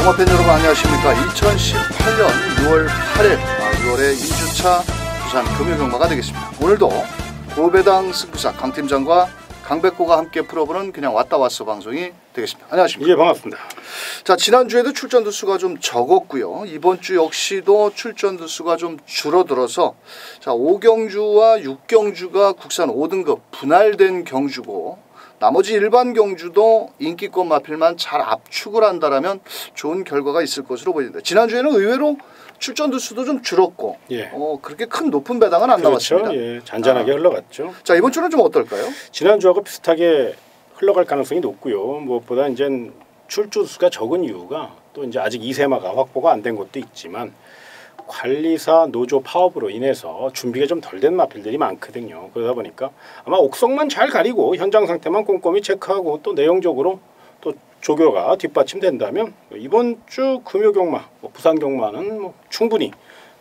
동호팬 여러분 안녕하십니까. 2018년 6월 8일 6월의 2주차 부산 금요경마가 되겠습니다. 오늘도 고배당 승부사 강팀장과 강백호가 함께 풀어보는 그냥 왔다 왔어 방송이 되겠습니다. 안녕하십니까. 예, 반갑습니다. 자, 지난주에도 출전 두수가 좀 적었고요. 이번 주 역시도 출전 두수가 좀 줄어들어서 자 5경주와 6경주가 국산 5등급 분할된 경주고 나머지 일반 경주도 인기권 마필만 잘 압축을 한다라면 좋은 결과가 있을 것으로 보입니다. 지난주에는 의외로 출전 두수도 좀 줄었고 예. 그렇게 큰 높은 배당은 안 그렇죠. 나왔습니다. 예, 잔잔하게 흘러갔죠. 자, 이번 주는 좀 어떨까요? 지난주하고 비슷하게 흘러갈 가능성이 높고요. 무엇보다 이제 출주 수가 적은 이유가 또 이제 아직 2세마가 확보가 안 된 것도 있지만 관리사 노조 파업으로 인해서 준비가 좀 덜 된 마필들이 많거든요. 그러다 보니까 아마 옥석만 잘 가리고 현장 상태만 꼼꼼히 체크하고 또 내용적으로 또 조교가 뒷받침된다면 이번 주 금요경마, 부산 경마는 충분히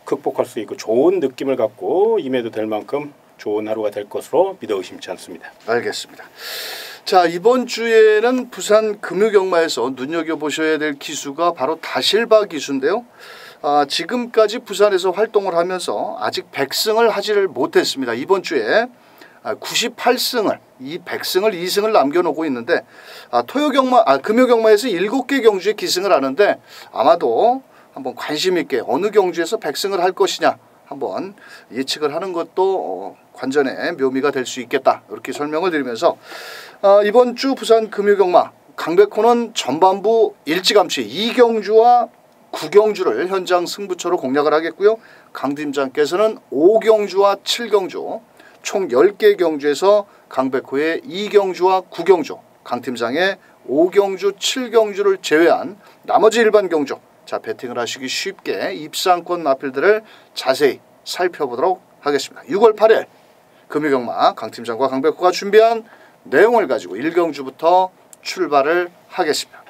극복할 수 있고 좋은 느낌을 갖고 임해도 될 만큼 좋은 하루가 될 것으로 믿어 의심치 않습니다. 알겠습니다. 자, 이번 주에는 부산 금요경마에서 눈여겨보셔야 될 기수가 바로 다실바 기수인데요. 지금까지 부산에서 활동을 하면서 아직 100승을 하지를 못했습니다. 이번 주에 98승을 이 100승을 2승을 남겨놓고 있는데 금요경마에서 7개 경주에 기승을 하는데 아마도 한번 관심 있게 어느 경주에서 100승을 할 것이냐 한번 예측을 하는 것도 관전의 묘미가 될 수 있겠다 이렇게 설명을 드리면서 이번 주 부산 금요경마 강백호는 전반부 일찌감치 2경주와 9경주를 현장 승부처로 공략을 하겠고요. 강 팀장께서는 5경주와 7경주 총 10개 경주에서 강백호의 2경주와 9경주, 강 팀장의 5경주, 7경주를 제외한 나머지 일반 경주 자 배팅을 하시기 쉽게 입상권 마필들을 자세히 살펴보도록 하겠습니다. 6월 8일 금요경마 강 팀장과 강백호가 준비한 내용을 가지고 1경주부터 출발을 하겠습니다.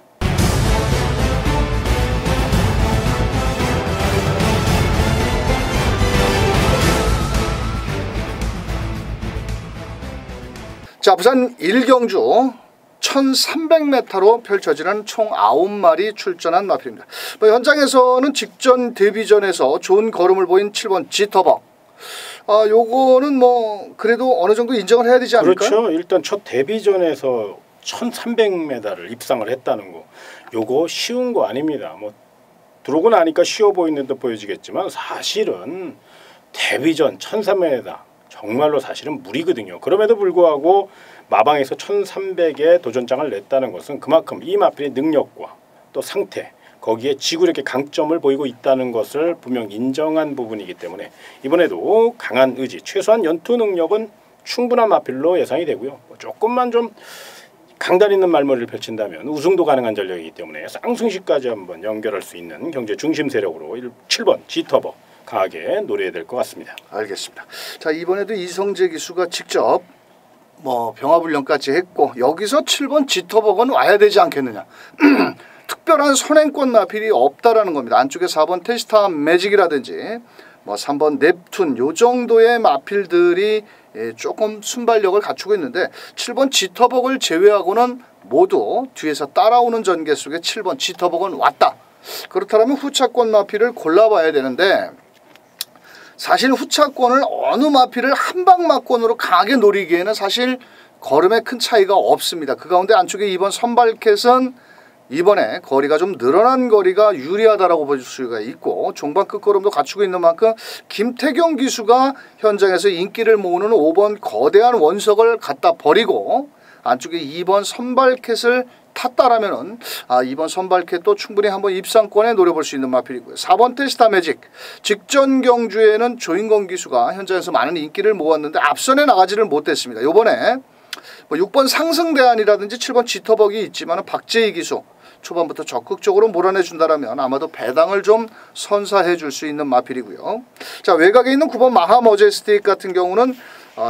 자, 부산 1경주 1300m로 펼쳐지는 총 9마리 출전한 마필입니다. 현장에서는 직전 데뷔전에서 좋은 걸음을 보인 7번 지터벅. 요거는 그래도 어느 정도 인정을 해야 되지 않을까요? 그렇죠. 일단 첫 데뷔전에서 1300m를 입상을 했다는 거. 요거 쉬운 거 아닙니다. 들어오고 나니까 쉬워 보이는 듯 보여지겠지만 사실은 데뷔전 1300m 정말로 사실은 무리거든요. 그럼에도 불구하고 마방에서 1300의 도전장을 냈다는 것은 그만큼 이 마필의 능력과 또 상태 거기에 지구력의 강점을 보이고 있다는 것을 분명 인정한 부분이기 때문에 이번에도 강한 의지 최소한 연투 능력은 충분한 마필로 예상이 되고요. 조금만 좀 강단 있는 말머리를 펼친다면 우승도 가능한 전력이기 때문에 쌍승시까지 한번 연결할 수 있는 경제 중심 세력으로 7번 지터버 강하게 노려야 될 것 같습니다. 알겠습니다. 자, 이번에도 이성재 기수가 직접 병화불령까지 했고 여기서 7번 지터벅은 와야 되지 않겠느냐. 특별한 선행권 마필이 없다라는 겁니다. 안쪽에 4번 테스타 매직이라든지 3번 넵툰 요 정도의 마필들이 조금 순발력을 갖추고 있는데 7번 지터벅을 제외하고는 모두 뒤에서 따라오는 전개 속에 7번 지터벅은 왔다. 그렇다면 후차권 마필을 골라봐야 되는데 사실 후차권을 어느 마필을 한방마권으로 강하게 노리기에는 사실 걸음에 큰 차이가 없습니다. 그 가운데 안쪽에 2번 선발캣은 이번에 거리가 좀 늘어난 거리가 유리하다라고 볼 수가 있고 종반 끝걸음도 갖추고 있는 만큼 김태경 기수가 현장에서 인기를 모으는 5번 거대한 원석을 갖다 버리고 안쪽에 2번 선발캣을 탔다라면은 2번 선발캣도 충분히 한번 입상권에 노려볼 수 있는 마필이고요. 4번 테스타 매직 직전 경주에는 조인건 기수가 현장에서 많은 인기를 모았는데 앞선에 나가지를 못했습니다. 이번에 6번 상승대안이라든지 7번 지터벅이 있지만 박재희 기수 초반부터 적극적으로 몰아내준다라면 아마도 배당을 좀 선사해 줄 수 있는 마필이고요. 자, 외곽에 있는 9번 마하머제스틱 같은 경우는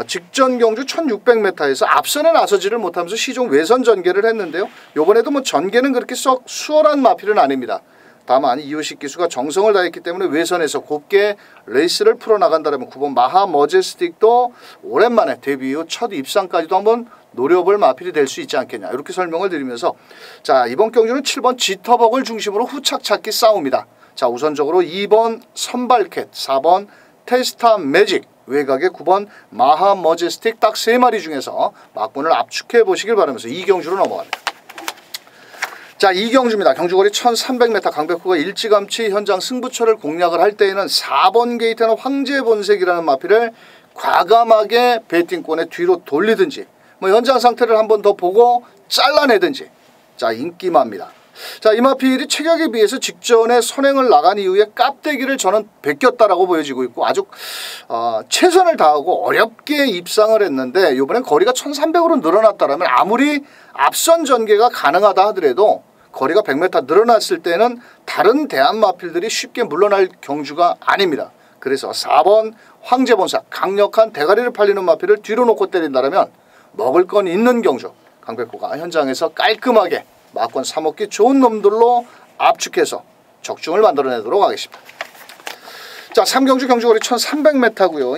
직전 경주 1600m에서 앞선에 나서지를 못하면서 시종 외선 전개를 했는데요. 이번에도 전개는 그렇게 썩 수월한 마필은 아닙니다. 다만 이효식 기수가 정성을 다했기 때문에 외선에서 곱게 레이스를 풀어나간다면 9번 마하 머제스틱도 오랜만에 데뷔 후 첫 입상까지도 한번 노려볼 마필이 될 수 있지 않겠냐 이렇게 설명을 드리면서 자 이번 경주는 7번 지터벅을 중심으로 후착 찾기 싸움이다. 자 우선적으로 2번 선발캣, 4번 테스타 매직, 외곽의 9번 마하 머제스틱 딱 3마리 중에서 막군을 압축해 보시길 바라면서 이 경주로 넘어갑니다. 자, 이 경주입니다. 경주거리 1300m 강백호가 일찌감치 현장 승부처를 공략을 할 때에는 4번 게이트는 황제본색이라는 마필을 과감하게 배팅권에 뒤로 돌리든지 뭐 현장 상태를 한 번 더 보고 잘라내든지 자 인기마입니다. 자, 이 마필이 체격에 비해서 직전에 선행을 나간 이후에 깝대기를 저는 베꼈다라고 보여지고 있고 아주 최선을 다하고 어렵게 입상을 했는데 이번엔 거리가 1300으로 늘어났다라면 아무리 앞선 전개가 가능하다 하더라도 거리가 100m 늘어났을 때는 다른 대한 마필들이 쉽게 물러날 경주가 아닙니다. 그래서 4번 황제본사 강력한 대가리를 팔리는 마필을 뒤로 놓고 때린다면 먹을 건 있는 경주 강백호가 현장에서 깔끔하게 막권 사먹기 좋은 놈들로 압축해서 적중을 만들어내도록 하겠습니다. 자, 3경주 경주거리 1300m고요.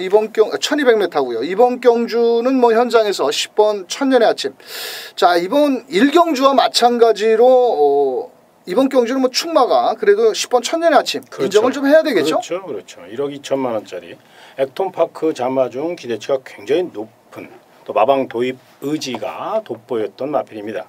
1200m고요. 이번 경주는 뭐 현장에서 10번 천년의 아침. 자, 이번 1경주와 마찬가지로 이번 경주는 뭐 충마가 그래도 10번 천년의 아침 그렇죠. 인정을 좀 해야 되겠죠? 그렇죠. 1억 2천만 원짜리 액톤파크 자마 중 기대치가 굉장히 높은 또 마방 도입 의지가 돋보였던 마필입니다.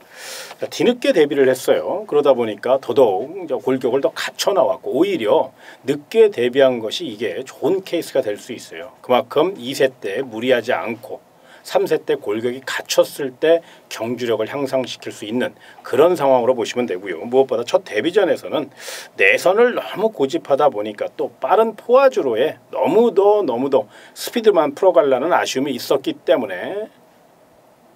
자, 뒤늦게 데뷔를 했어요. 그러다 보니까 더더욱 골격을 더 갖춰 나왔고 오히려 늦게 데뷔한 것이 이게 좋은 케이스가 될 수 있어요. 그만큼 2세 때 무리하지 않고 3세 때 골격이 갖췄을 때 경주력을 향상시킬 수 있는 그런 상황으로 보시면 되고요. 무엇보다 첫 데뷔전에서는 내선을 너무 고집하다 보니까 또 빠른 포화주로에 너무도 스피드만 풀어가려는 아쉬움이 있었기 때문에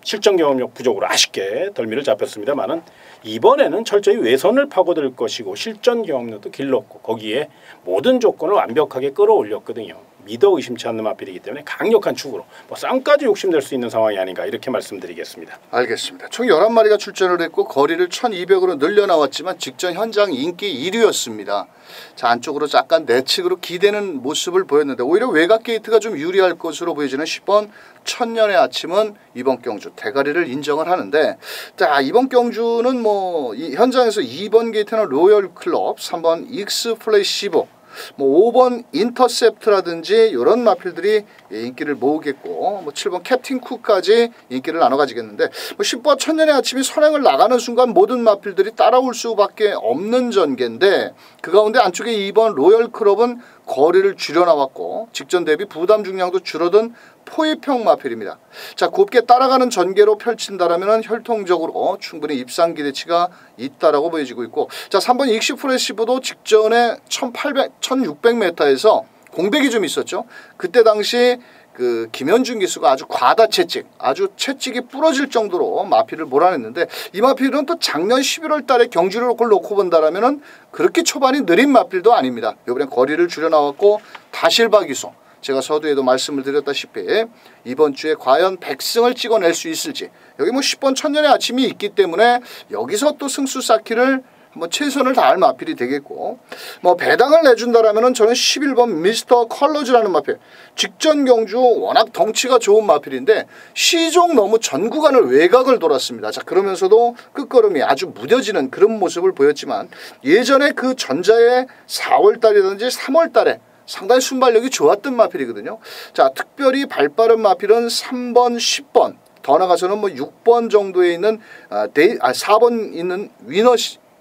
실전 경험력 부족으로 아쉽게 덜미를 잡혔습니다만은 이번에는 철저히 외선을 파고들 것이고 실전 경험력도 길렀고 거기에 모든 조건을 완벽하게 끌어올렸거든요. 믿어 의심치 않는 마필이기 때문에 강력한 축으로 뭐 쌍까지 욕심낼 수 있는 상황이 아닌가 이렇게 말씀드리겠습니다. 알겠습니다. 총 11마리가 출전을 했고 거리를 1200으로 늘려나왔지만 직전 현장 인기 1위였습니다. 자, 안쪽으로 약간 내측으로 기대는 모습을 보였는데 오히려 외곽 게이트가 좀 유리할 것으로 보여지는 10번 천년의 아침은 이번 경주 대가리를 인정을 하는데 자, 이번 경주는 뭐 현장에서 2번 게이트는 로열 클럽, 3번 익스 플래시보 뭐 5번 인터셉트라든지 이런 마필들이 인기를 모으겠고 뭐 7번 캡틴 쿡까지 인기를 나눠 가지겠는데 뭐 10번 천년의 아침이 선행을 나가는 순간 모든 마필들이 따라올 수밖에 없는 전개인데 그 가운데 안쪽에 2번 로열 클럽은 거리를 줄여나왔고 직전 대비 부담 중량도 줄어든 포획형 마필입니다. 자, 곱게 따라가는 전개로 펼친다라면 혈통적으로 충분히 입상 기대치가 있다라고 보여지고 있고 자, 3번 익시프레시브도 직전에 1600m에서 공백이 좀 있었죠. 그때 당시 그 김현준 기수가 아주 과다 채찍, 아주 채찍이 부러질 정도로 마필을 몰아냈는데 이 마필은 또 작년 11월 달에 경주력을 놓고 본다라면은 그렇게 초반이 느린 마필도 아닙니다. 이번엔 거리를 줄여 나왔고 다실바 기수 제가 서두에도 말씀을 드렸다시피 이번 주에 과연 100승을 찍어낼 수 있을지 여기 뭐 10번 천년의 아침이 있기 때문에 여기서 또 승수 쌓기를 한번 최선을 다할 마필이 되겠고 뭐 배당을 내준다라면은 저는 11번 미스터 컬러즈라는 마필 직전 경주 워낙 덩치가 좋은 마필인데 시종 너무 전 구간을 외곽을 돌았습니다. 자, 그러면서도 끝걸음이 아주 무뎌지는 그런 모습을 보였지만 예전에 그 전자의 4월달이라든지 3월달에 상당히 순발력이 좋았던 마필이거든요. 자, 특별히 발빠른 마필은 3번, 10번 더 나가서는 뭐 6번 정도에 있는 4번 있는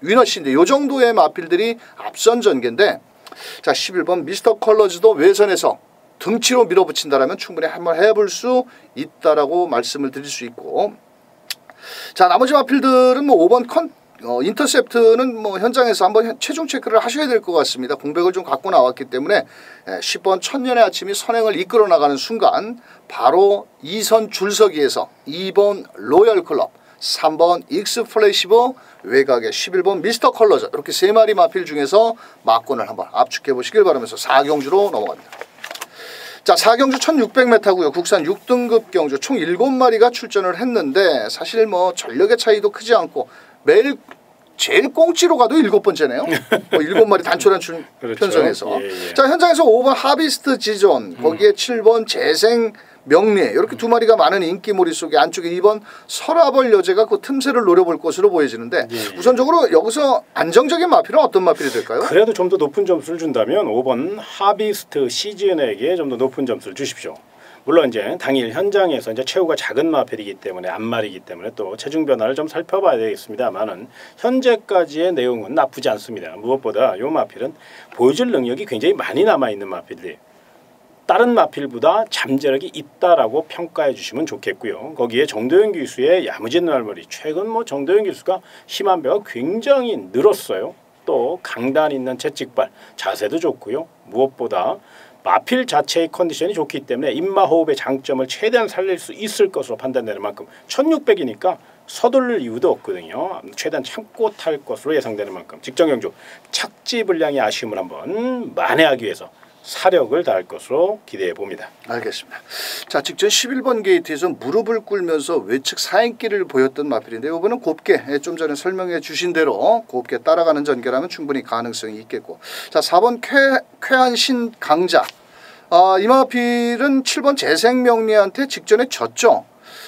위너시인데 요 정도의 마필들이 앞선 전개인데 자, 11번 미스터 컬러즈도 외선에서 등치로 밀어붙인다라면 충분히 한번 해볼 수 있다라고 말씀을 드릴 수 있고 자, 나머지 마필들은 뭐 5번 인터셉트는 뭐 현장에서 한번 체중 체크를 하셔야 될 것 같습니다. 공백을 좀 갖고 나왔기 때문에 10번 천년의 아침이 선행을 이끌어 나가는 순간 바로 2선 줄서기에서 2번 로열 클럽, 3번 익스 플래시버, 외곽에 11번 미스터 컬러즈 이렇게 3마리 마필 중에서 막권을 한번 압축해 보시길 바라면서 4경주로 넘어갑니다. 자, 4경주 1600m고요. 국산 6등급 경주 총 7마리가 출전을 했는데 사실 뭐 전력의 차이도 크지 않고 매일 제일 꽁치로 가도 7번째네요. 뭐 7마리 단촐한 그렇죠. 편성에서. 예. 자, 현장에서 5번 하비스트 지존, 거기에 7번 재생 명리 이렇게 두 마리가 많은 인기몰이 속에 안쪽에 2번 서라벌 여제가 그 틈새를 노려볼 것으로 보여지는데 우선적으로 여기서 안정적인 마필은 어떤 마필이 될까요? 그래도 좀 더 높은 점수를 준다면 5번 하비스트 시즌에게 좀 더 높은 점수를 주십시오. 물론 이제 당일 현장에서 이제 체구가 작은 마필이기 때문에 앞말이기 때문에 또 체중 변화를 좀 살펴봐야 되겠습니다만은 현재까지의 내용은 나쁘지 않습니다. 무엇보다 이 마필은 보여줄 능력이 굉장히 많이 남아 있는 마필이에요. 다른 마필보다 잠재력이 있다라고 평가해 주시면 좋겠고요. 거기에 정도현 기수의 야무진 날머리, 최근 뭐 정도현 기수가 힘한 배가 굉장히 늘었어요. 또 강단 있는 채찍발, 자세도 좋고요. 무엇보다 마필 자체의 컨디션이 좋기 때문에 입마호흡의 장점을 최대한 살릴 수 있을 것으로 판단되는 만큼 1600이니까 서둘릴 이유도 없거든요. 최대한 참고 탈 것으로 예상되는 만큼 직전경주 착지 분량의 아쉬움을 한번 만회하기 위해서 사력을 다할 것으로 기대해 봅니다. 알겠습니다. 자, 직전 11번 게이트에서 무릎을 꿀면서 외측 사행길을 보였던 마필인데 이번은 곱게 좀 전에 설명해 주신 대로 곱게 따라가는 전개라면 충분히 가능성이 있겠고, 자 4번 쾌한신 강자, 이 마필은 7번 재생명리한테 직전에 졌죠.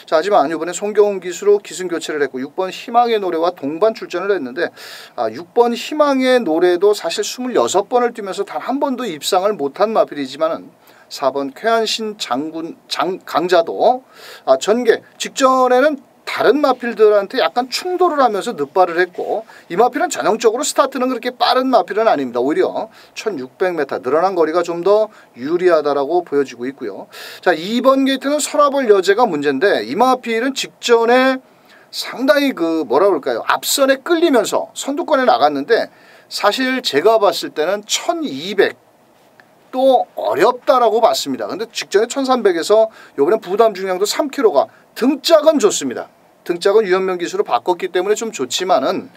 자, 하지만 이번에 송경훈 기수로 기승 교체를 했고 6번 희망의 노래와 동반 출전을 했는데 6번 희망의 노래도 사실 26번을 뛰면서 단 한 번도 입상을 못한 마필이지만은 4번 쾌한신 강자도 전개 직전에는 다른 마필들한테 약간 충돌을 하면서 늑발을 했고, 이 마필은 전형적으로 스타트는 그렇게 빠른 마필은 아닙니다. 오히려 1600m 늘어난 거리가 좀 더 유리하다라고 보여지고 있고요. 자, 2번 게이트는 서라벌 여제가 문제인데 이 마필은 직전에 상당히 그 뭐라 그럴까요? 앞선에 끌리면서 선두권에 나갔는데 사실 제가 봤을 때는 1200 또 어렵다라고 봤습니다. 근데 직전에 1300에서 이번에 부담 중량도 3kg가 등짝은 좋습니다. 등짝은 유현명 기수로 바꿨기 때문에 좀 좋지만은,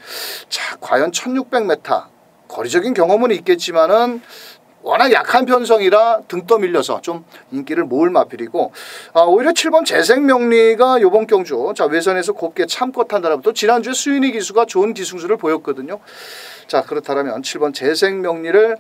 자 과연 1600m 거리적인 경험은 있겠지만은 워낙 약한 편성이라 등 떠밀려서 좀 인기를 모을 마필이고, 오히려 7번 재생명리가 요번 경주 자 외선에서 곱게 참고 탄다라면 또 지난주에 수인이 기수가 좋은 기승수를 보였거든요. 자 그렇다면 7번 재생명리를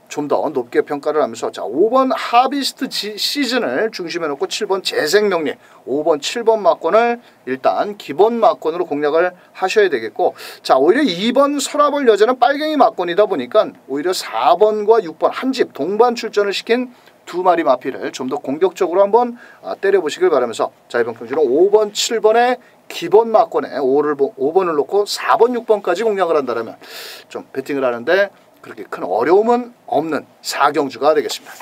좀 더 높게 평가를 하면서, 자 5번 하비스트 시즌을 중심에 놓고 7번 재생명리, 5번 7번 막권을 일단 기본 막권으로 공략을 하셔야 되겠고, 자 오히려 2번 서라벌 여제는 빨갱이 막권이다 보니까 오히려 4번과 6번 한 집 동반 출전을 시킨 두 마리 마필을 좀 더 공격적으로 한번 때려보시길 바라면서, 자 이번 경주는 5번 7번의 기본 막권에 5번을 놓고 4번 6번까지 공략을 한다면 좀 배팅을 하는데 그렇게 큰 어려움은 없는 4경주가 되겠습니다.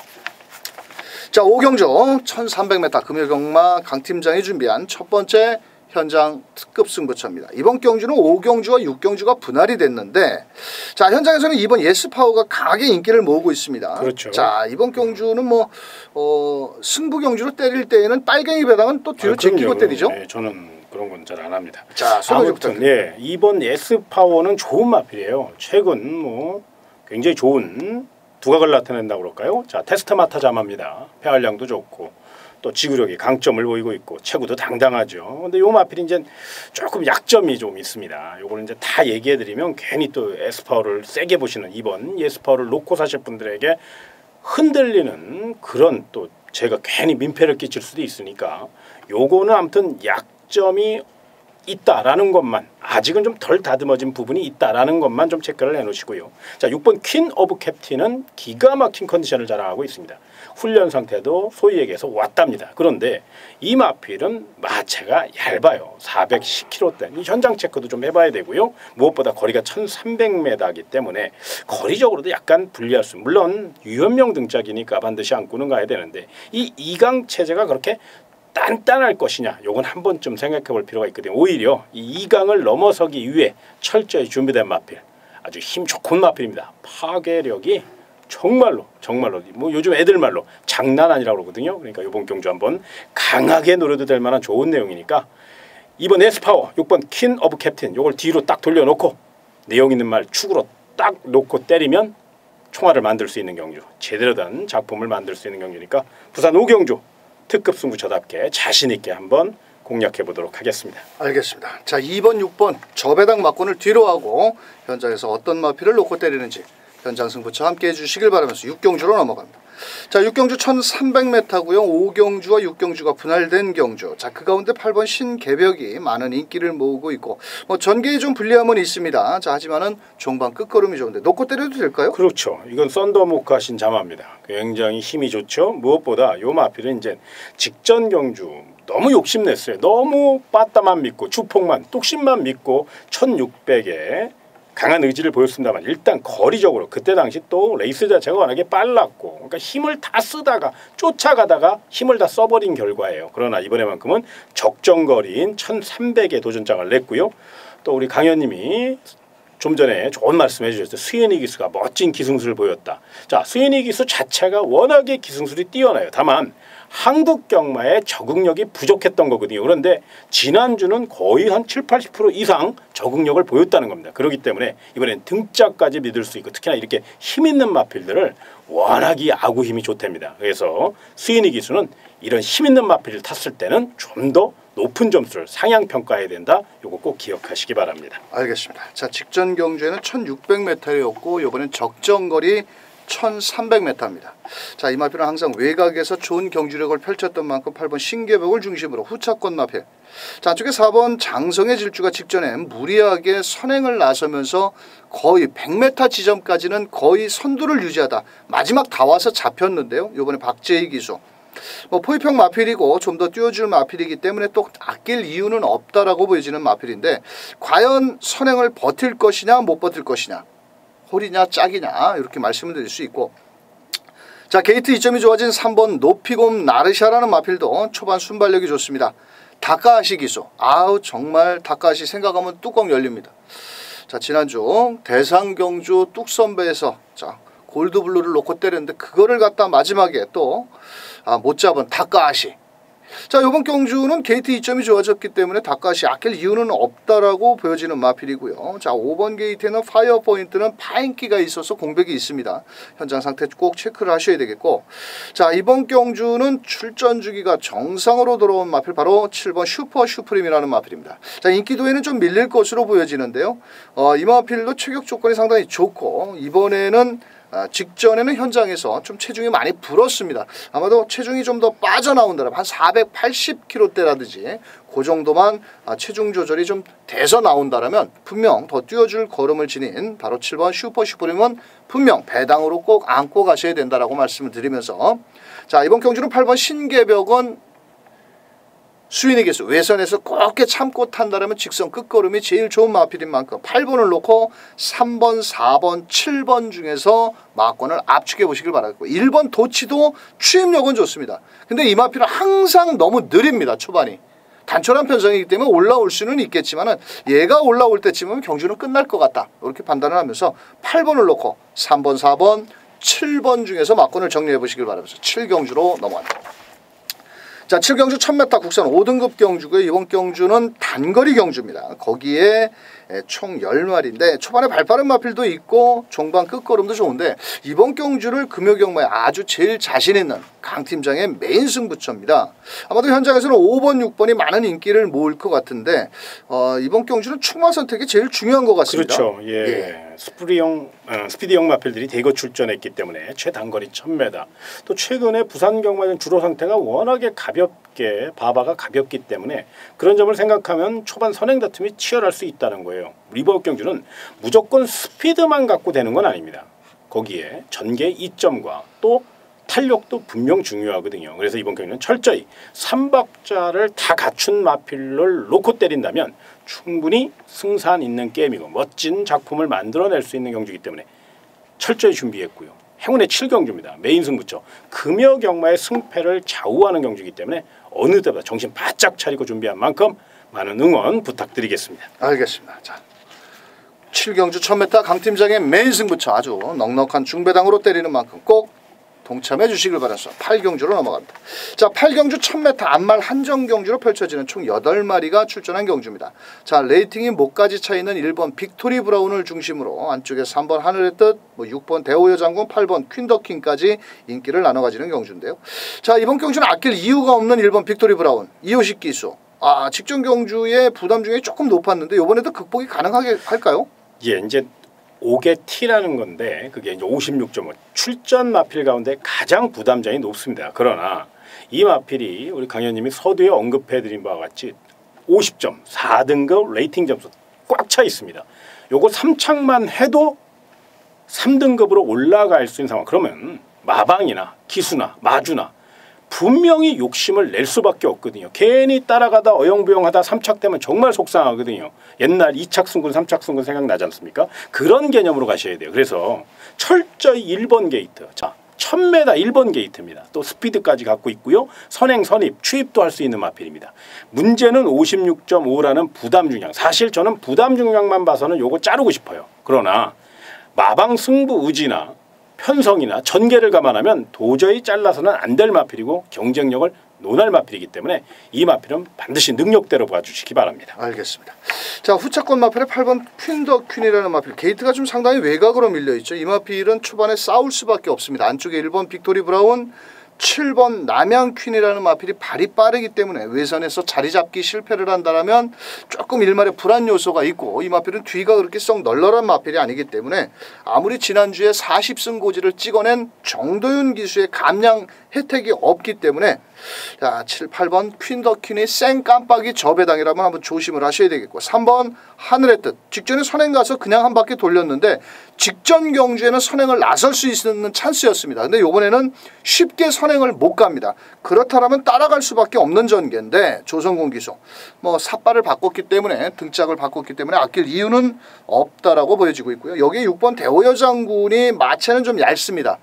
자 5경주 1300m 금요경마 강팀장이 준비한 첫 번째 현장 특급 승부처입니다. 이번 경주는 5경주와 6경주가 분할이 됐는데, 자 현장에서는 이번 예스파워가 강하게 인기를 모으고 있습니다. 그렇죠. 자 이번 경주는 뭐 승부 경주로 때릴 때에는 빨갱이 배당은 또 뒤로 제끼고 때리죠. 네, 저는 그런 건 잘 안 합니다. 자 아무튼 예, 이번 예스파워는 좋은 마필이에요. 최근 뭐 굉장히 좋은 두각을 나타낸다고 그럴까요? 자 테스트 마타자마입니다. 폐활량도 좋고 또 지구력이 강점을 보이고 있고 체구도 당당하죠. 근데 요 마필이 이제 조금 약점이 좀 있습니다. 요거는 이제 다 얘기해드리면 괜히 또 에스파워를 세게 보시는, 이번 예스파워를 놓고 사실 분들에게 흔들리는 그런, 또 제가 괜히 민폐를 끼칠 수도 있으니까 요거는 아무튼 약점이 있다라는 것만, 아직은 좀 덜 다듬어진 부분이 있다라는 것만 좀 체크를 해놓으시고요. 자 6번 퀸 오브 캡틴은 기가 막힌 컨디션을 자랑하고 있습니다. 훈련 상태도 소위 얘기해서 왔답니다. 그런데 이 마필은 마체가 얇아요. 410kg대. 현장 체크도 좀 해봐야 되고요. 무엇보다 거리가 1300m이기 때문에 거리적으로도 약간 불리할 수, 물론 유현명 등짝이니까 반드시 안고는 가야 되는데 이 이강 체제가 그렇게 단단할 것이냐, 요건 한 번쯤 생각해 볼 필요가 있거든요. 오히려 이 2강을 넘어서기 위해 철저히 준비된 마필, 아주 힘 좋은 마필입니다. 파괴력이 정말로 뭐 요즘 애들 말로 장난 아니라고 그러거든요. 그러니까 이번 경주 한번 강하게 노려도 될 만한 좋은 내용이니까 이번 에스파워 6번 퀸 오브 캡틴 요걸 뒤로 딱 돌려놓고 내용 있는 말 축으로 딱 놓고 때리면 총알을 만들 수 있는 경주, 제대로 된 작품을 만들 수 있는 경주니까 부산 5경주 특급 승부처답게 자신 있게 한번 공략해 보도록 하겠습니다. 알겠습니다. 자 2번 6번 저배당 막권을 뒤로 하고 현장에서 어떤 마필을 놓고 때리는지 현장 승부처 함께 해주시길 바라면서 6경주로 넘어갑니다. 자, 6경주 1300m고요. 5경주와 6경주가 분할된 경주. 자, 그 가운데 8번 신개벽이 많은 인기를 모으고 있고 뭐 전개에 좀 불리함은 있습니다. 자, 하지만은 종반 끝걸음이 좋은데 놓고 때려도 될까요? 그렇죠. 이건 썬더모카신 자마입니다. 굉장히 힘이 좋죠. 무엇보다 요 마필은 이제 직전 경주 너무 욕심냈어요. 너무 빠따만 믿고 주폭만 뚝심만 믿고 1600에 강한 의지를 보였습니다만 일단 거리적으로 그때 당시 또 레이스 자체가 워낙에 빨랐고 그러니까 힘을 다 쓰다가 쫓아가다가 힘을 다 써버린 결과예요. 그러나 이번에만큼은 적정거리인 1300에 도전장을 냈고요. 또 우리 강현님이 좀 전에 좋은 말씀해 주셨어요. 스웨니 기수가 멋진 기승술을 보였다. 자, 스웨니 기수 자체가 워낙에 기승술이 뛰어나요. 다만 한국 경마의 적응력이 부족했던 거거든요. 그런데 지난주는 거의 한 70~80% 이상 적응력을 보였다는 겁니다. 그렇기 때문에 이번엔 등짝까지 믿을 수 있고 특히나 이렇게 힘 있는 마필들을 워낙이 아구 힘이 좋답니다. 그래서 스웨니 기수는 이런 힘 있는 마필을 탔을 때는 좀 더 높은 점수를 상향 평가해야 된다. 요거 꼭 기억하시기 바랍니다. 알겠습니다. 자, 직전 경주에는 1600m였고 이번엔 적정거리 1300m입니다. 자, 이 마필은 항상 외곽에서 좋은 경주력을 펼쳤던 만큼 8번 신개벽을 중심으로 후차권 마필. 자, 안쪽에 4번 장성의 질주가 직전에 무리하게 선행을 나서면서 거의 100m 지점까지는 거의 선두를 유지하다 마지막 다 와서 잡혔는데요. 이번에 박재희 기수. 뭐 포위평 마필이고 좀 더 뛰어줄 마필이기 때문에 또 아낄 이유는 없다라고 보여지는 마필인데 과연 선행을 버틸 것이냐 못 버틸 것이냐 홀이냐 짝이냐 이렇게 말씀을 드릴 수 있고 자 게이트 이점이 좋아진 3번 높이곰 나르샤라는 마필도 초반 순발력이 좋습니다. 다카하시 기수 아우 정말 다카하시 생각하면 뚜껑 열립니다. 자 지난주 대상경주 뚝선배에서 자 골드블루를 놓고 때렸는데 그거를 갖다 마지막에 또 못 잡은 다카하시. 자 이번 경주는 게이트 이점이 좋아졌기 때문에 다카하시 아낄 이유는 없다라고 보여지는 마필이고요. 자 5번 게이트에는 파이어 포인트는 파인기가 있어서 공백이 있습니다. 현장 상태 꼭 체크를 하셔야 되겠고 자 이번 경주는 출전 주기가 정상으로 돌아온 마필 바로 7번 슈퍼 슈프림이라는 마필입니다. 자 인기도에는 좀 밀릴 것으로 보여지는데요. 이 마필도 체격 조건이 상당히 좋고 이번에는 직전에는 현장에서 좀 체중이 많이 불었습니다. 아마도 체중이 좀 더 빠져나온다면 한 480kg대라든지 그 정도만 체중 조절이 좀 돼서 나온다면 분명 더 뛰어줄 걸음을 지닌 바로 7번 슈퍼 슈프림은 분명 배당으로 꼭 안고 가셔야 된다라고 말씀을 드리면서 자 이번 경주는 8번 신개벽은 수인의 개수 외선에서 곱게 참고 탄다면 직선 끝걸음이 제일 좋은 마필인 만큼 8번을 놓고 3번, 4번, 7번 중에서 마권을 압축해 보시길 바라겠고 1번 도치도 추임력은 좋습니다. 근데 이 마필은 항상 너무 느립니다. 초반이. 단촐한 편성이기 때문에 올라올 수는 있겠지만 얘가 올라올 때쯤이면 경주는 끝날 것 같다. 이렇게 판단을 하면서 8번을 놓고 3번, 4번, 7번 중에서 마권을 정리해 보시길 바라면서 7경주로 넘어갑니다. 자, 7경주 1000m 국산 5등급 경주고요. 이번 경주는 단거리 경주입니다. 거기에 총 10마리인데 초반에 발빠른 마필도 있고 종반 끝걸음도 좋은데 이번 경주를 금요경마에 아주 제일 자신 있는 강팀장의 메인 승부처입니다. 아마도 현장에서는 5번, 6번이 많은 인기를 모을 것 같은데 이번 경주는 충마 선택이 제일 중요한 것 같습니다. 그렇죠. 예. 스피디형 마필들이 대거 출전했기 때문에 최단거리 1000m 또 최근에 부산 경마장 주로 상태가 워낙에 가볍게 바바가 가볍기 때문에 그런 점을 생각하면 초반 선행 다툼이 치열할 수 있다는 거예요. 리버업 경주는 무조건 스피드만 갖고 되는 건 아닙니다. 거기에 전개 이점과 또 탄력도 분명 중요하거든요. 그래서 이번 경기는 철저히 3박자를 다 갖춘 마필을 놓고 때린다면 충분히 승산 있는 게임이고 멋진 작품을 만들어낼 수 있는 경주이기 때문에 철저히 준비했고요. 행운의 7경주입니다. 메인 승부처. 금요경마의 승패를 좌우하는 경주이기 때문에 어느 때보다 정신 바짝 차리고 준비한 만큼 많은 응원 부탁드리겠습니다. 알겠습니다. 자, 7경주 1000m 강팀장의 메인 승부처 아주 넉넉한 중배당으로 때리는 만큼 꼭 동참해 주시길 바라서 8경주로 넘어갑니다. 자, 8경주 1000m 안말 한정 경주로 펼쳐지는 총 8마리가 출전한 경주입니다. 자, 레이팅이 목까지 차 있는 1번 빅토리 브라운을 중심으로 안쪽에 3번 하늘의 뜻, 6번 대오여 장군, 8번 퀸더킹까지 인기를 나눠 가지는 경주인데요. 자, 이번 경주는 아낄 이유가 없는 1번 빅토리 브라운, 이호식 기수. 직전 경주의 부담 중에 조금 높았는데 이번에도 극복이 가능하게 할까요? 예, 이제 5개 T라는 건데 그게 이제 56.5 출전 마필 가운데 가장 부담장이 높습니다. 그러나 이 마필이 우리 강연님이 서두에 언급해드린 바와 같이 50점 4등급 레이팅 점수 꽉 차 있습니다. 요거 3착만 해도 3등급으로 올라갈 수 있는 상황. 그러면 마방이나 기수나 마주나 분명히 욕심을 낼 수밖에 없거든요. 괜히 따라가다 어영부영하다 3착 되면 정말 속상하거든요. 옛날 2착 승군 3착 승군 생각나지 않습니까? 그런 개념으로 가셔야 돼요. 그래서 철저히 1번 게이트. 자, 1000m 1번 게이트입니다. 또 스피드까지 갖고 있고요. 선행, 선입, 추입도 할 수 있는 마필입니다. 문제는 56.5라는 부담 중량. 사실 저는 부담 중량만 봐서는 요거 자르고 싶어요. 그러나 마방 승부 의지나 편성이나 전개를 감안하면 도저히 잘라서는 안 될 마필이고 경쟁력을 논할 마필이기 때문에 이 마필은 반드시 능력대로 봐주시기 바랍니다. 알겠습니다. 자, 후차권 마필의 8번 퀸 더 퀸이라는 마필. 게이트가 좀 상당히 외곽으로 밀려있죠. 이 마필은 초반에 싸울 수밖에 없습니다. 안쪽에 1번 빅토리 브라운, 7번 남양 퀸이라는 마필이 발이 빠르기 때문에 외선에서 자리 잡기 실패를 한다면 조금 일말의 불안 요소가 있고, 이 마필은 뒤가 그렇게 썩 널널한 마필이 아니기 때문에 아무리 지난주에 40승 고지를 찍어낸 정도윤 기수의 감량 혜택이 없기 때문에 자, 7, 8번 퀸 더 퀸이 쌩 깜빡이 저배당이라면 한번 조심을 하셔야 되겠고, 3번 하늘의 뜻. 직전에 선행 가서 그냥 한 바퀴 돌렸는데 직전 경주에는 선행을 나설 수 있는 찬스였습니다. 근데 이번에는 쉽게 선행을 못 갑니다. 그렇다면 따라갈 수밖에 없는 전개인데 조성공 기수 뭐 삿발을 바꿨기 때문에 등짝을 바꿨기 때문에 아낄 이유는 없다라고 보여지고 있고요. 여기 6번 대호여 장군이 마체는 좀 얇습니다.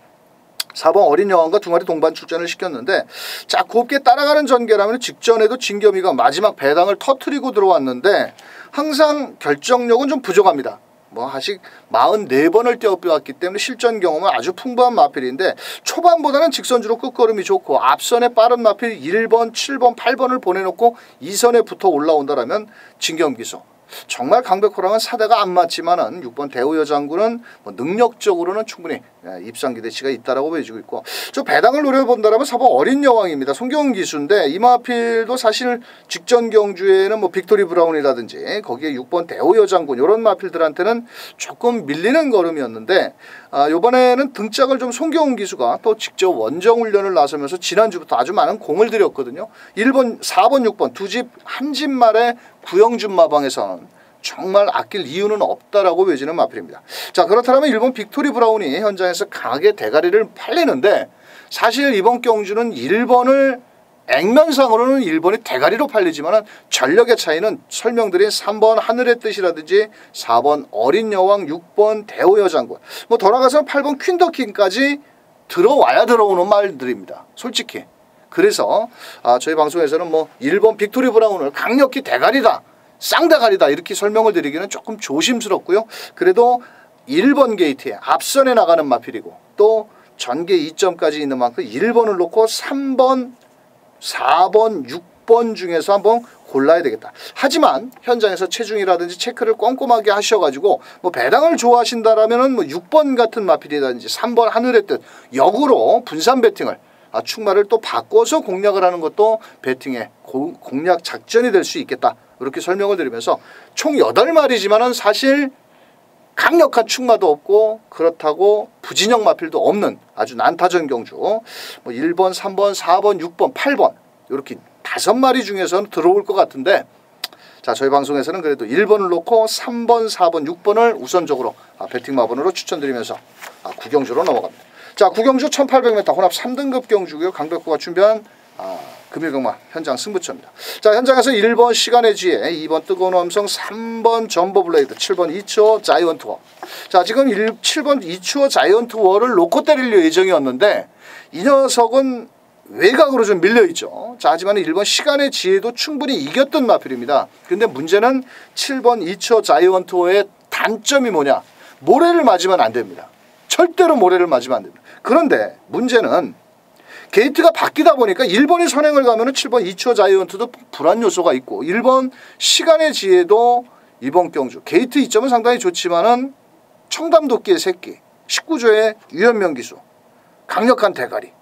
4번 어린 여왕과 두 마리 동반 출전을 시켰는데, 자, 곱게 따라가는 전개라면 직전에도 진겸이가 마지막 배당을 터트리고 들어왔는데 항상 결정력은 좀 부족합니다. 뭐 아직 44번을 뛰어왔기 때문에 실전 경험은 아주 풍부한 마필인데 초반보다는 직선주로 끝걸음이 좋고 앞선에 빠른 마필 1번, 7번, 8번을 보내놓고 2선에 붙어 올라온다라면 진겸기수. 정말 강백호랑은 사대가 안 맞지만은 6번 대우여 장군은 뭐 능력적으로는 충분히 입상 기대치가 있다라고 보여지고 있고, 저 배당을 노려본다라면 4번 어린 여왕입니다. 송경훈 기수인데 이 마필도 사실 직전 경주에는 뭐 빅토리 브라운이라든지 거기에 6번 대우여 장군 이런 마필들한테는 조금 밀리는 걸음이었는데 이번에는 등짝을 좀 송경훈 기수가 또 직접 원정 훈련을 나서면서 지난주부터 아주 많은 공을 들였거든요. 1번, 4번, 6번 두 집 한 집 말에 구영준 마방에서는 정말 아낄 이유는 없다라고 보여지는 마필입니다. 자, 그렇다면 1번 빅토리 브라운이 현장에서 강하게 대가리를 팔리는데 사실 이번 경주는 1번을 액면상으로는 1번이 대가리로 팔리지만 전력의 차이는 설명드린 3번 하늘의 뜻이라든지 4번 어린 여왕, 6번 대호여 장군, 뭐 돌아가서 8번 퀸 더 킹까지 들어와야 들어오는 말들입니다. 솔직히. 그래서 저희 방송에서는 뭐 1번 빅토리 브라운을 강력히 대가리다, 쌍대가리다 이렇게 설명을 드리기는 조금 조심스럽고요. 그래도 1번 게이트에 앞선에 나가는 마필이고 또 전개 2점까지 있는 만큼 1번을 놓고 3번, 4번, 6번 중에서 한번 골라야 되겠다. 하지만 현장에서 체중이라든지 체크를 꼼꼼하게 하셔가지고 뭐 배당을 좋아하신다라면은 뭐 6번 같은 마필이라든지 3번 하늘의 뜻 역으로 분산 배팅을 축마를 또 바꿔서 공략을 하는 것도 배팅의 공략 작전이 될 수 있겠다. 이렇게 설명을 드리면서 총 8마리지만은 사실 강력한 축마도 없고 그렇다고 부진영 마필도 없는 아주 난타전 경주, 뭐 1번, 3번, 4번, 6번, 8번 이렇게 5마리 중에서는 들어올 것 같은데, 자, 저희 방송에서는 그래도 1번을 놓고 3번, 4번, 6번을 우선적으로 배팅 마번으로 추천드리면서 구경주로 넘어갑니다. 자, 구경주 1800m 혼합 3등급 경주고요. 강백호가 준비한 금일경마 현장 승부처입니다. 자, 현장에서 1번 시간의 지혜, 2번 뜨거운 함성, 3번 점버블레이드, 7번 이추어 자이언트워. 자, 지금 7번 이추어 자이언트워를 놓고 때릴 예정이었는데 이 녀석은 외곽으로 좀 밀려있죠. 자, 하지만 1번 시간의 지혜도 충분히 이겼던 마필입니다. 근데 문제는 7번 이추어 자이언트워의 단점이 뭐냐? 모래를 맞으면 안 됩니다. 절대로 모래를 맞으면 안 됩니다. 그런데 문제는 게이트가 바뀌다 보니까 1번이 선행을 가면은 7번 이추어 자이언트도 불안 요소가 있고 1번 시간의 지혜도 이번 경주 게이트 2점은 상당히 좋지만은 청담도끼의 새끼 19조의 유현명 기수 강력한 대가리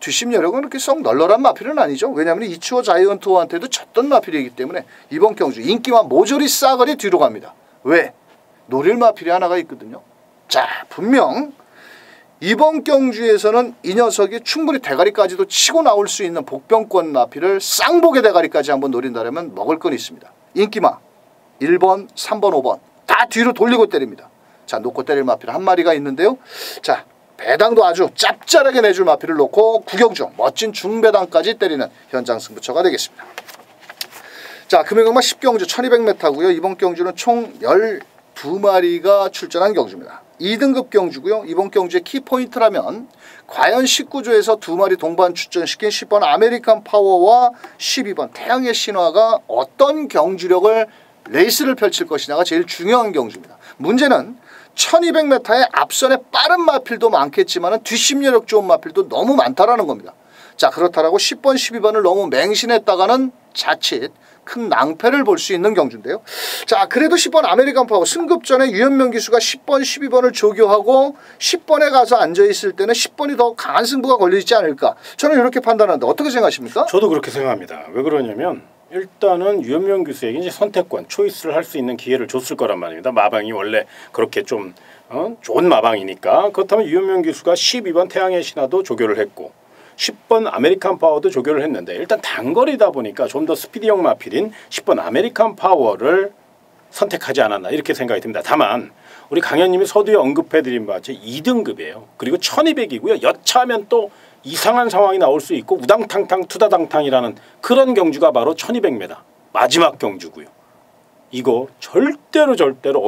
뒷심 여력은 그렇게 썩 널널한 마필은 아니죠. 왜냐하면 이추어 자이언트한테도 졌던 마필이기 때문에 이번 경주 인기만 모조리 싸그리 뒤로 갑니다. 왜? 노릴 마필이 하나가 있거든요. 자, 분명 이번 경주에서는 이 녀석이 충분히 대가리까지도 치고 나올 수 있는 복병권 마필을 쌍복의 대가리까지 한번 노린다면 먹을 건 있습니다. 인기마 1번, 3번, 5번 다 뒤로 돌리고 때립니다. 자, 놓고 때릴 마필 한 마리가 있는데요. 자, 배당도 아주 짭짤하게 내줄 마필을 놓고 구경중 멋진 중배당까지 때리는 현장 승부처가 되겠습니다. 자, 금액음악 10경주 1200m고요. 이번 경주는 총 12마리가 출전한 경주입니다. 2등급 경주고요. 이번 경주의 키포인트라면 과연 19조에서 2마리 동반 출전시킨 10번 아메리칸 파워와 12번 태양의 신화가 어떤 경주력을 레이스를 펼칠 것이냐가 제일 중요한 경주입니다. 문제는 1200m의 앞선에 빠른 마필도 많겠지만 뒷심여력 좋은 마필도 너무 많다라는 겁니다. 자, 그렇다라고 10번, 12번을 너무 맹신했다가는 자칫 큰 낭패를 볼 수 있는 경주인데요. 자, 그래도 10번 아메리칸 파워 승급 전에 유현명 기수가 10번, 12번을 조교하고 10번에 가서 앉아있을 때는 10번이 더 강한 승부가 걸리지 않을까. 저는 이렇게 판단하는데 어떻게 생각하십니까? 저도 그렇게 생각합니다. 왜 그러냐면 일단은 유현명 기수에게 이제 선택권, 초이스를 할 수 있는 기회를 줬을 거란 말입니다. 마방이 원래 그렇게 좀 좋은 마방이니까. 그렇다면 유현명 기수가 12번 태양의 신화도 조교를 했고 10번 아메리칸 파워도 조교를 했는데 일단 단거리다 보니까 좀 더 스피디형 마필인 10번 아메리칸 파워를 선택하지 않았나 이렇게 생각이 듭니다. 다만 우리 강현님이 서두에 언급해드린 바와 2등급이에요. 그리고 1200이고요. 여차하면 또 이상한 상황이 나올 수 있고 우당탕탕 투다당탕이라는 그런 경주가 바로 1200m 마지막 경주고요. 이거 절대로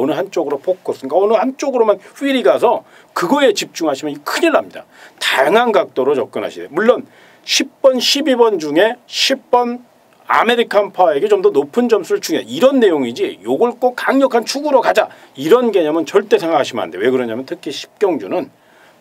어느 한쪽으로 포커스, 그러니까 어느 한쪽으로만 휠이 가서 그거에 집중하시면 큰일 납니다. 다양한 각도로 접근하시되 물론 10번, 12번 중에 10번 아메리칸 파워에게 좀 더 높은 점수를 주냐 이런 내용이지 요걸 꼭 강력한 축으로 가자 이런 개념은 절대 생각하시면 안 돼요. 왜 그러냐면 특히 10경주는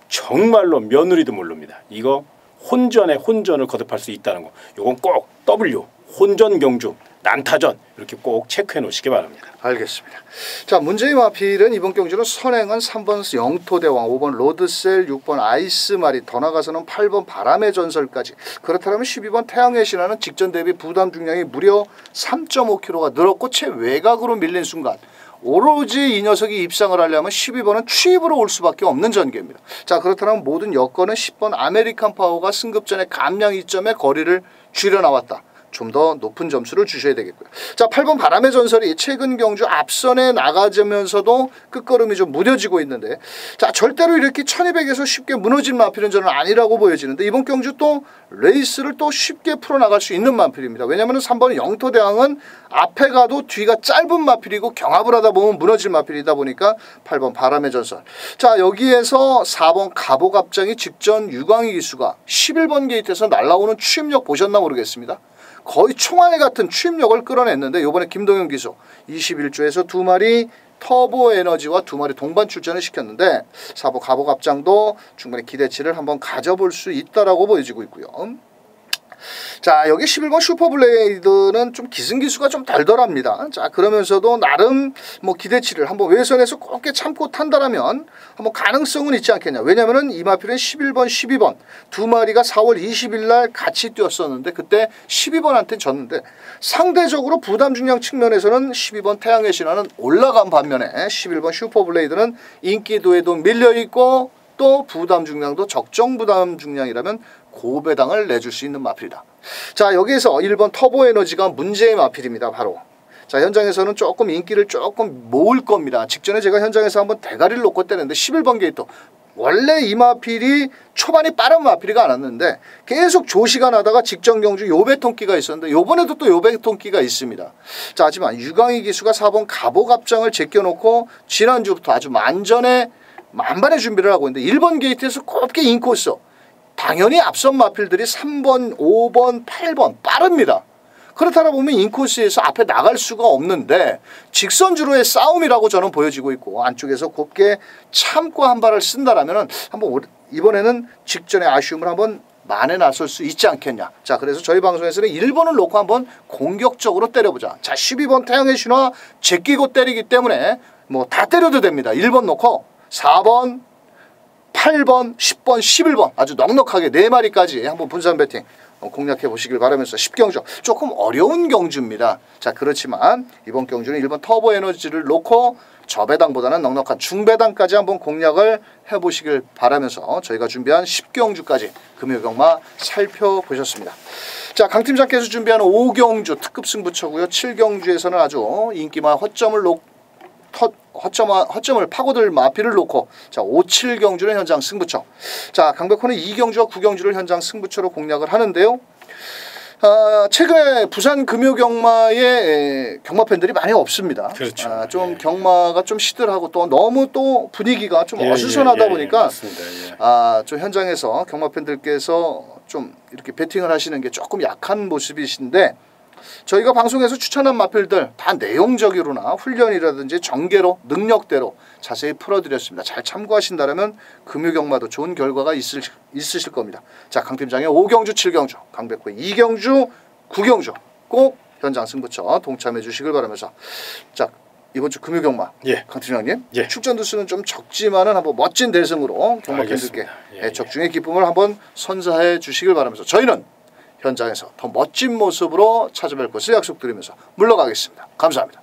정말로 며느리도 모릅니다. 이거 혼전에 혼전을 거듭할 수 있다는 거. 요건 꼭 W 혼전 경주 난타전 이렇게 꼭 체크해 놓으시기 바랍니다. 알겠습니다. 자, 문제의 마필은 이번 경주는 선행은 3번 영토대왕, 5번 로드셀, 6번 아이스마리, 더 나가서는 8번 바람의 전설까지. 그렇다면 12번 태양의 신화는 직전 대비 부담 중량이 무려 3.5kg가 늘었고 최외곽으로 밀린 순간 오로지 이 녀석이 입상을 하려면 12번은 추입으로 올 수밖에 없는 전개입니다. 자, 그렇다면 모든 여건은 10번 아메리칸 파워가 승급 전에 감량 이점의 거리를 줄여 나왔다. 좀 더 높은 점수를 주셔야 되겠고요. 자, 8번 바람의 전설이 최근 경주 앞선에 나가면서도 끝걸음이 좀 무뎌지고 있는데 자, 절대로 이렇게 1200에서 쉽게 무너진 마필은 저는 아니라고 보여지는데 이번 경주 또 레이스를 또 쉽게 풀어나갈 수 있는 마필입니다. 왜냐하면 3번 영토대왕은 앞에 가도 뒤가 짧은 마필이고 경합을 하다 보면 무너질 마필이다 보니까 8번 바람의 전설. 자, 여기에서 4번 가보갑장이 직전 유광희 기수가 11번 게이트에서 날라오는 추임력 보셨나 모르겠습니다. 거의 총알 같은 추임력을 끌어냈는데 이번에 김동현 기수 21조에서 2마리 터보 에너지와 2마리 동반 출전을 시켰는데 4번 가보갑장도 충분히 기대치를 한번 가져볼 수 있다라고 보여지고 있고요. 자, 여기 11번 슈퍼블레이드는 좀 기승기수가 좀 덜덜합니다. 자, 그러면서도 나름 뭐 기대치를 한번 외선에서 곱게 참고 탄다라면 한번 가능성은 있지 않겠냐. 왜냐면은 이 마필은 11번, 12번 두 마리가 4월 20일 날 같이 뛰었었는데 그때 12번한테 졌는데 상대적으로 부담 중량 측면에서는 12번 태양의 신화는 올라간 반면에 11번 슈퍼블레이드는 인기도에도 밀려있고 또 부담 중량도 적정 부담 중량이라면 고배당을 내줄 수 있는 마필이다. 자, 여기에서 1번 터보 에너지가 문제의 마필입니다. 바로 자, 현장에서는 조금 인기를 조금 모을 겁니다. 직전에 제가 현장에서 한번 대가리를 놓고 때렸는데 11번 게이트 원래 이 마필이 초반이 빠른 마필이가 않았는데 계속 조시가 나다가 직전 경주 요배통기가 있었는데 요번에도 또 요배통기가 있습니다. 자, 하지만 유광희 기수가 4번 가보갑장을 제껴놓고 지난주부터 아주 만반의 준비를 하고 있는데 1번 게이트에서 곱게 인코스 당연히 앞선 마필들이 3번, 5번, 8번 빠릅니다. 그렇다고 보면 인코스에서 앞에 나갈 수가 없는데 직선주로의 싸움이라고 저는 보여지고 있고 안쪽에서 곱게 참고 한 발을 쓴다라면 한번 이번에는 직전의 아쉬움을 한번 만에 나설 수 있지 않겠냐. 자, 그래서 저희 방송에서는 1번을 놓고 한번 공격적으로 때려보자. 자, 12번 태양의 신화 제끼고 때리기 때문에 뭐 다 때려도 됩니다. 1번 놓고 4번, 8번, 10번, 11번 아주 넉넉하게 4마리까지 한번 분산 배팅 공략해 보시길 바라면서 10경주 조금 어려운 경주입니다. 자, 그렇지만 이번 경주는 1번 터보 에너지를 놓고 저배당보다는 넉넉한 중배당까지 한번 공략을 해보시길 바라면서 저희가 준비한 10경주까지 금요경마 살펴보셨습니다. 자, 강팀장께서 준비하는 5경주 특급 승부처고요. 7경주에서는 아주 인기만 허점을 파고들 마피를 놓고 자 5, 7경주는 현장 승부처. 자, 강백호는 2경주와 9경주를 현장 승부처로 공략을 하는데요. 최근에 부산 금요경마에 경마 팬들이 많이 없습니다. 그렇죠. 좀 경마가 좀 시들하고 또 너무 또 분위기가 좀 어수선하다 보니까 좀 현장에서 경마 팬들께서 좀 이렇게 배팅을 하시는 게 조금 약한 모습이신데 저희가 방송에서 추천한 마필들 다 내용적으로나 훈련이라든지 전개로 능력대로 자세히 풀어드렸습니다. 잘 참고하신다면 금요경마도 좋은 결과가 있으실 겁니다. 자, 강팀장의 5경주, 7경주, 강백호의 2경주, 9경주 꼭 현장 승부처 동참해 주시길 바라면서 자, 이번 주 금요경마 강팀장님 출전 두수는 좀 적지만은 한번 멋진 대승으로 경마팬들께 적중의 기쁨을 한번 선사해 주시길 바라면서 저희는 현장에서 더 멋진 모습으로 찾아뵐 것을 약속드리면서 물러가겠습니다. 감사합니다.